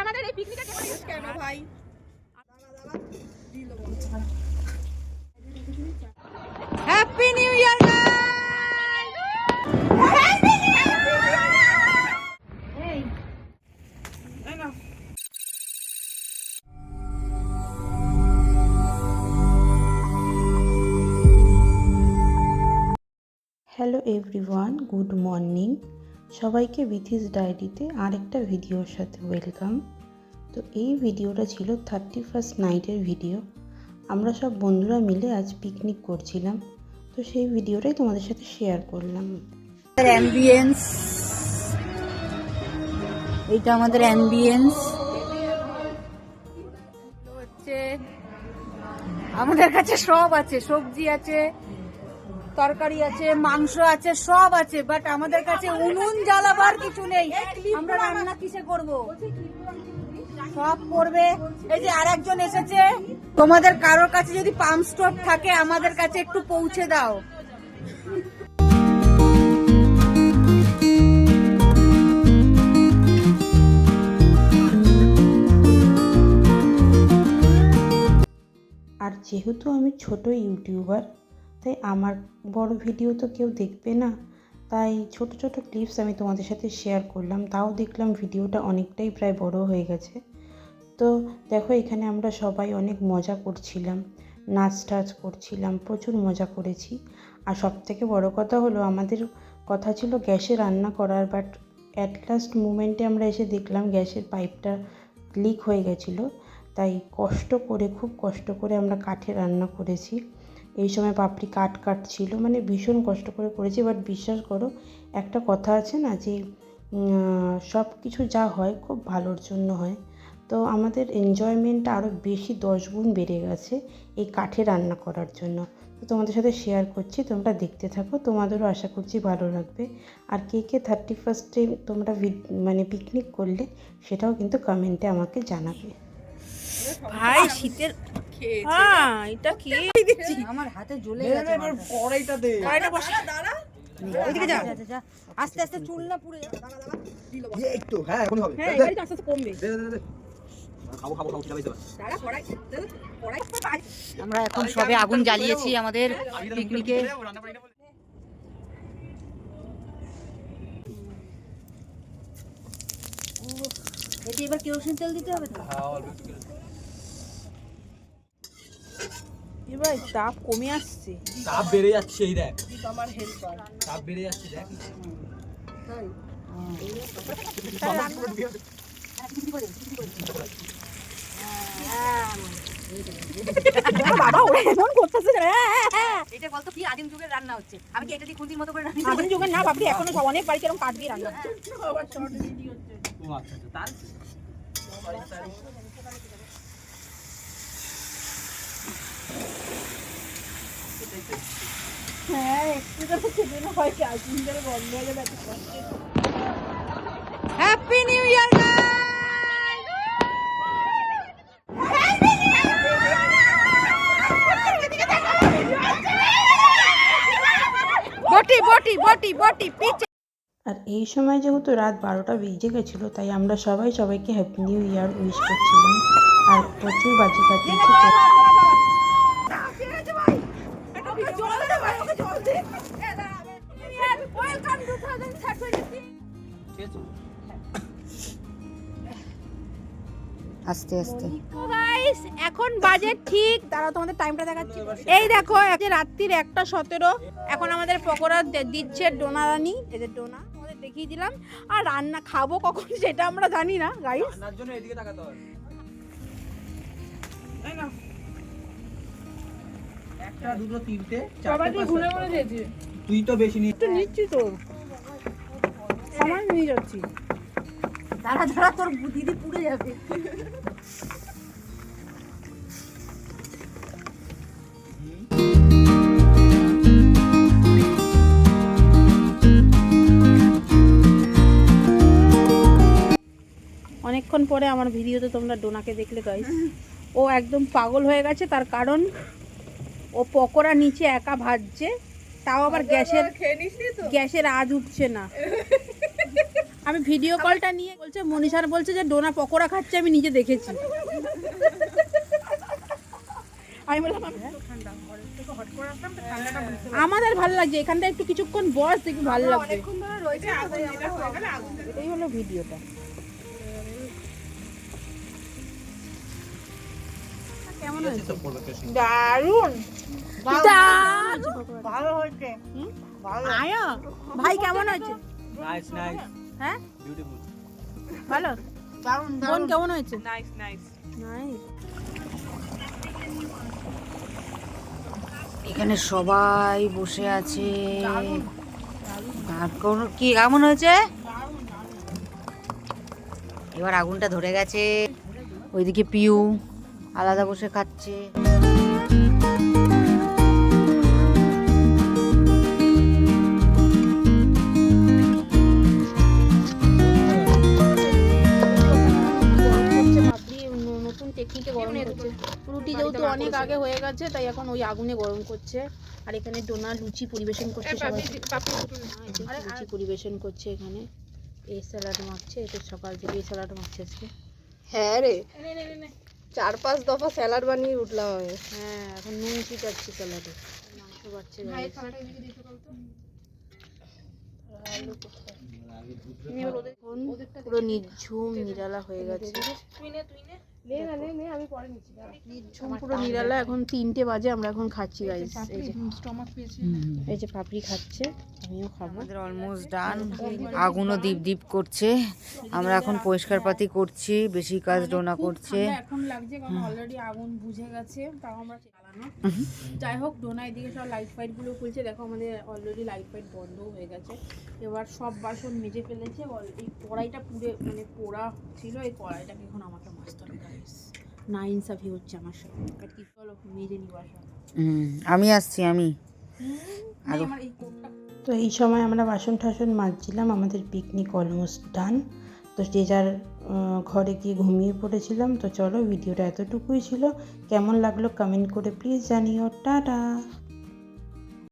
আমাদের এই পিকনিকে কেন ভাই? Happy new year hello everyone, good morning সবাইকে। বিথিস ডায়েরিতে আরেকটা ভিডিওর সাথে ওয়েলকাম। তো এই ভিডিওটা ছিল 31st নাইটের ভিডিও। আমরা সব বন্ধুরা মিলে আজ পিকনিক করছিলাম, তো সেই ভিডিওটাই তোমাদের সাথে শেয়ার করলাম। অ্যাম্বিয়েন্স, এইটা আমাদের অ্যাম্বিয়েন্স হচ্ছে। আমাদের কাছে সব আছে, সবজি আছে, তরকারি আছে, মাংস আছে, সব আছে, বাট আমাদের কাছে উনুন জ্বালাবার কিছু নেই। আমরা রান্না কিসে করব? সব করবে। এই যে আরেকজন এসেছে, তোমাদের কারোর কাছে যদি পাম্প স্টোভ থাকে আমাদের কাছে একটু পৌঁছে দাও। আর যেহেতু আমি ছোট ইউটিউবার, তাই আমার বড় ভিডিও তো কেউ দেখবে না, তাই ছোট ছোট ক্লিপস আমি তোমাদের সাথে শেয়ার করলাম। তাও দেখলাম ভিডিওটা অনেকটাই প্রায় বড় হয়ে গেছে। তো দেখো, এখানে আমরা সবাই অনেক মজা করছিলাম, নাচ টাচ করছিলাম, প্রচুর মজা করেছি। আর সবথেকে বড় কথা হলো, আমাদের কথা ছিল গ্যাসে রান্না করার, বাট অ্যাট লাস্ট মুমেন্টে আমরা এসে দেখলাম গ্যাসের পাইপটা লিক হয়ে গেছিলো। তাই খুব কষ্ট করে আমরা কাঠে রান্না করেছি। এই সময় পাপড়ি কাটছিল, মানে ভীষণ কষ্ট করে করেছি। বাট বিশ্বাস করো, একটা কথা আছে না যে সব কিছু যা হয় খুব ভালোর জন্য হয়। তো আমাদের এনজয়মেন্টটা আরও বেশি 10 গুণ বেড়ে গেছে এই কাঠে রান্না করার জন্য। তো তোমাদের সাথে শেয়ার করছি, তোমরা দেখতে থাকো, তোমাদেরও আশা করছি ভালো লাগবে। আর কে 31স্টে তোমরা পিকনিক করলে সেটাও কিন্তু কমেন্টে আমাকে জানাবে। ভাই শীতের এটা কি আমার হাতে জ্বলে গেছে। কড়াইটা দে, কড়াইটা বসা, দাঁড়া ওইদিকে যা, আস্তে আস্তে চুল না পুড়ে যাবে। এই একটু, হ্যাঁ এখন হবে, হ্যাঁ এবারে আস্তে আস্তে কমবে। দে দে দে, খাবো চালাই যাবে। দাঁড়া, কড়াই আমরা এখন সবে আগুন জ্বালিয়েছি আমাদের পিকনিকে। এতে এবার কেরোসিন তেল দিতে হবে তো। এবার তাপ কমে আসছে, তাপ বেড়ে যাচ্ছে, এই দেখ আমার হেল্পার, তাপ বেড়ে যাচ্ছে দেখ। বাবা ওরে এমন করতেছে রে। এটা বলতো কি আদিম যুগের রান্না হচ্ছে। আমি কি এটা দিয়ে খুন্তির মতো করে রান্না? আদিম যুগের না বাপরে, এখনো অনেক বাড়িতে এরকম কাঠ দিয়ে রান্না হচ্ছে। আবার শর্ট ভিডিও হচ্ছে। ও আচ্ছা আচ্ছা, তার হ্যাঁ একটু যখন খেতে না হয়, আগুন ধরে বন্ধ হয়ে যাবে। হ্যাপি নিউ ইয়ার আর এই সময় যেহেতু রাত 12টা বেজে গেছিলো, তাই আমরা সবাইকে হ্যাপি নিউ ইয়ার উইশ করছিলাম। আর প্রচুর বাজি ফাটিয়েছি। আস্তে আস্তে গাইস, এখন বাজে ঠিক, দাঁড়াও তোমাদের টাইমটা দেখাচ্ছি। এই দেখো, রাত্রির 1:17। এখন আমাদের পকোড়া দিচ্ছে ডোনা রানী। এদের ডোনা তোমাদের দেখিয়ে দিলাম। আর রান্না খাবো কখন সেটা আমরা জানি না গাইস। রান্নার জন্য এদিকে তাকাতে হবে। এই না, 1টা 2টো 3টে 4টে ঘুরে ঘুরে দিয়েছি। তুই তো বেশি নিচ্ছি তো, সামান নিয়ে যাচ্ছি। দাঁড়া তোর দিদি পুড়ে যাবে। অনেকক্ষণ পরে আমার ভিডিওতে তোমরা ডোনাকে দেখলে গাইস। ও একদম পাগল হয়ে গেছে, তার কারণ ও পকোড়া নিচে একা ভাজছে, তাও আবার গ্যাসের আজ উঠছে না। আমি ভিডিও কলটা নিয়ে বলছে মনীষার বলছে যে ডোনা পকোড়া খাচ্ছে, আমি নিজে দেখেছি। আমি বললাম আমাদের ভালো লাগছে এখানটা, একটু কিছুক্ষণ বস দেখি ভালো লাগবে। এই হলো ভিডিওটা। কেমন হয়েছে? দারুণ ভালো হয়েছে। ভাই কেমন হয়েছে? নাইস নাইস হ্যাঁ বিউটিফুল ভালো। বোন কেমন হয়েছে? Nice nice. নাইস। এখানে সবাই বসে আছে। কি কেমন হয়েছে? এবার আগুনটা ধরে গেছে। ওইদিকে পিউ আলাদা বসে খাচ্ছে। নতুন টেকনিকে গরম করছে। রুটি যেহেতু অনেক আগে হয়ে গেছে তাই এখন ওই আগুনে গরম করছে। আর এখানে ডোনা লুচি পরিবেশন করছে, লুচি পরিবেশন করছে। এখানে এই স্যালাড মাখছে, এটা সকাল থেকে স্যালাড মাখছে আজকে। হ্যাঁ রে 4-5 দফা স্যালাড বানিয়ে উঠলাম আমি। হ্যাঁ এখন নুন ছিটাচ্ছি স্যালাডে, মাংস বাড়ছে। পুরো নিঝুম নিরালা হয়ে গেছে। নিঝুম পুরো নিরালা। এখন 3টে বাজে, আমরা এখন খাচ্ছি গাইস। এই যে পাপড়ি খাচ্ছে, আমিও খাবো। আমাদের অলমোস্ট ডান। আগুনও দীপ দীপ করছে। আমরা এখন পরিষ্কার পাতি করছি, বেশি কাজ ডোনা করছে। এখন লাগছে কারণ অলরেডি আগুন বুঝে গেছে, তাও আমরা চালানো। যাই হোক, ডোনা এদিকে সব লাইট ফাইট গুলো খুলছে। দেখো আমাদের অলরেডি লাইট ফাইট বন্ধ হয়ে গেছে। এবার সব বাসন মেজে ফেলেছে। এই কড়াইটা পুরো মানে পোড়া ছিল, এই কড়াইটাকে এখন আমাকে মাজতে হবে গাইস। না ইনসাফি হচ্ছে আমার সাথে। কি চলো মেজে নি বাসন। আমি আসছি। তো এই সময় আমরা বাসন টাসন মাজছিলাম। আমাদের পিকনিক অলমোস্ট ডান। তো যে যার ঘরে গিয়ে ঘুমিয়ে পড়েছিলাম। তো চলো ভিডিওটা এতটুকুই ছিল। কেমন লাগলো কমেন্ট করে প্লিজ জানিও। টাটা।